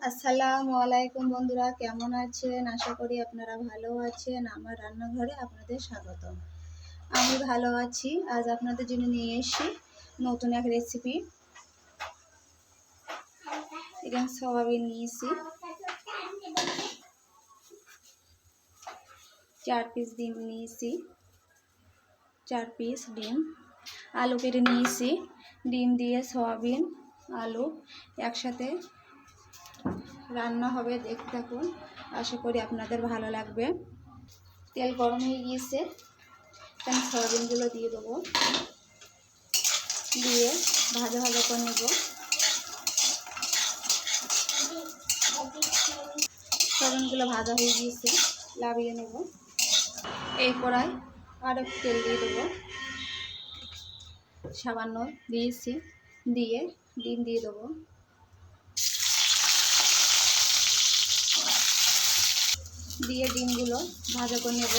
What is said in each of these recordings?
আসসালামু আলাইকুম বন্ধুরা, কেমন আছেন? আশা করি আপনারা ভালো আছেন। আমার রান্নাঘরে আপনাদের স্বাগতম। আমি ভালো আছি। আজ আপনাদের জন্য নিয়ে এসেছি নতুন এক রেসিপি। এখানে সয়াবিন নিয়েছি, 4 পিস ডিম নিয়েছি, 4 পিস ডিম, আলু কেটে নিয়েছি। ডিম দিয়ে সয়াবিন আলু একসাথে রান্না হবে, দেখতে থাকুন। আশা করি আপনাদের ভালো লাগবে। তেল গরম হয়ে গিয়েছে, এখানে সয়াবিনগুলো দিয়ে দেবো, দিয়ে ভাজা ভাজা করে নেব। সয়াবিনগুলো ভাজা হয়ে গিয়েছে, লাভিয়ে নেব। এই কড়াই আর একটু তেল দিয়ে দেবো, সামান্য দিয়েছি, দিয়ে ডিম দিয়ে দেবো, দিয়ে ডিমগুলো ভাজা করে নেব।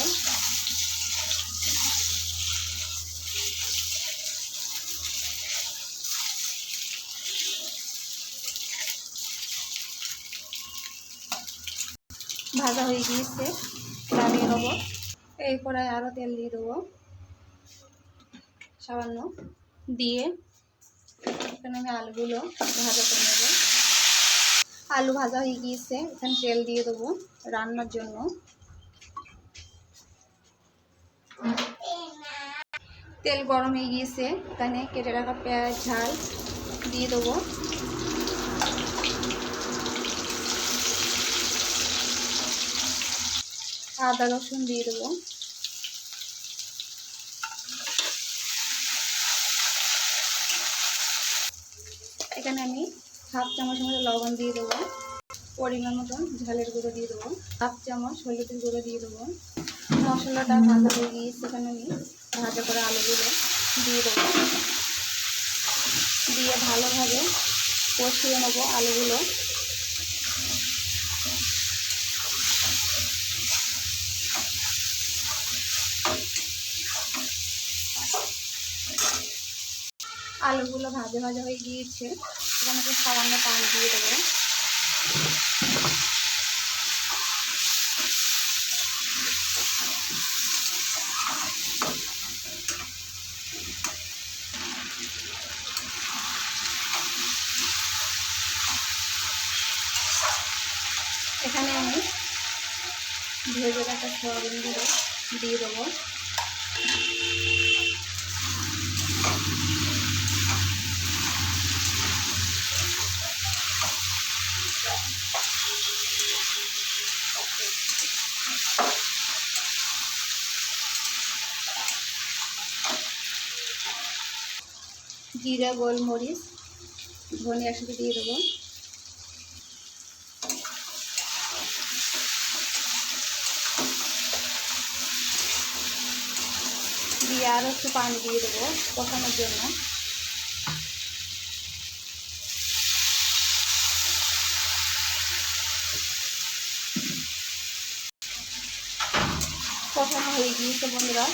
ভাজা হয়ে গিয়েছে, নামিয়ে নেব। এই কড়াই আরও তেল দিয়ে দেবো সামান্য, দিয়ে এখানে আমি আলুগুলো ভাজা করে নেব। আলু ভাজা হয়ে গিয়েছে, এখানে তেল দিয়ে দেবো রান্নার জন্য। তেল গরম হয়ে গিয়েছে, এখানে কেটে রাখা পেঁয়াজ ঝাল দিয়ে দেবো, আদা রসুন দিয়ে দেবো, এখানে আমি হাফ চামচ মতো লবণ দিয়ে দেবো, পরিমাণ মতন ঝালের গুঁড়ো দিয়ে দেবো, হাফ চামচ হলুদের গুঁড়ো দিয়ে দেবো। মশলাটা ভাজা হয়ে গিয়েছে, এখানে আমি ভাজা করে আলুগুলো দিয়ে দেবো, দিয়ে ভালোভাবে কষিয়ে নেবো আলুগুলো। আলুগুলো ভাজা ভাজা হয়ে গিয়েছে, এখানে একটু সামান্য পানি দিয়ে দেবো। এখানে আমি ভেজে রাখা সয়াবিনগুলো দিয়ে দেবো, জিরা গোলমরিচ ধনে একসাথে দিয়ে দেবো, দিয়ে আরও একটু পানি দিয়ে দেবো কষানোর জন্য। কষানো হয়ে গিয়েছে বন্ধুরা,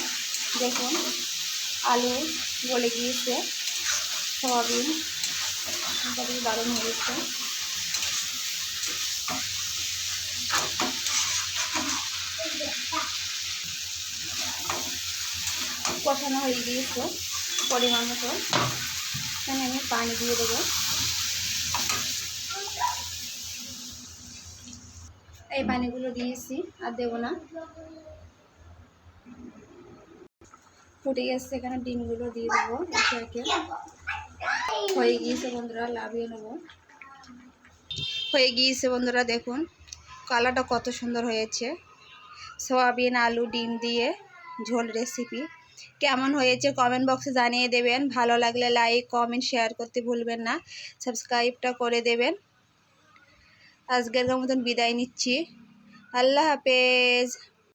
দেখুন আলু গলে গিয়েছে, সয়াবিন দারুণ হয়েছে। কষানো হয়ে গিয়েছে পরিমাণ মতো, এখানে আমি পানি দিয়ে দেবো। এই পানিগুলো দিয়েছি, আর দেবো না, ফুটে গেছে। এখানে ডিমগুলো দিয়ে দেবো একে একে। হয়ে গিয়েছে বন্ধুরা, লাভিয়ে নেবো। হয়ে গিয়েছে বন্ধুরা, দেখুন কালারটা কত সুন্দর হয়েছে। সয়াবিন আলু ডিম দিয়ে ঝোল রেসিপি কেমন হয়েছে কমেন্ট বক্সে জানিয়ে দেবেন। ভালো লাগলে লাইক কমেন্ট শেয়ার করতে ভুলবেন না, সাবস্ক্রাইবটা করে দেবেন। আজকের মতন বিদায় নিচ্ছি, আল্লাহ হাফেজ।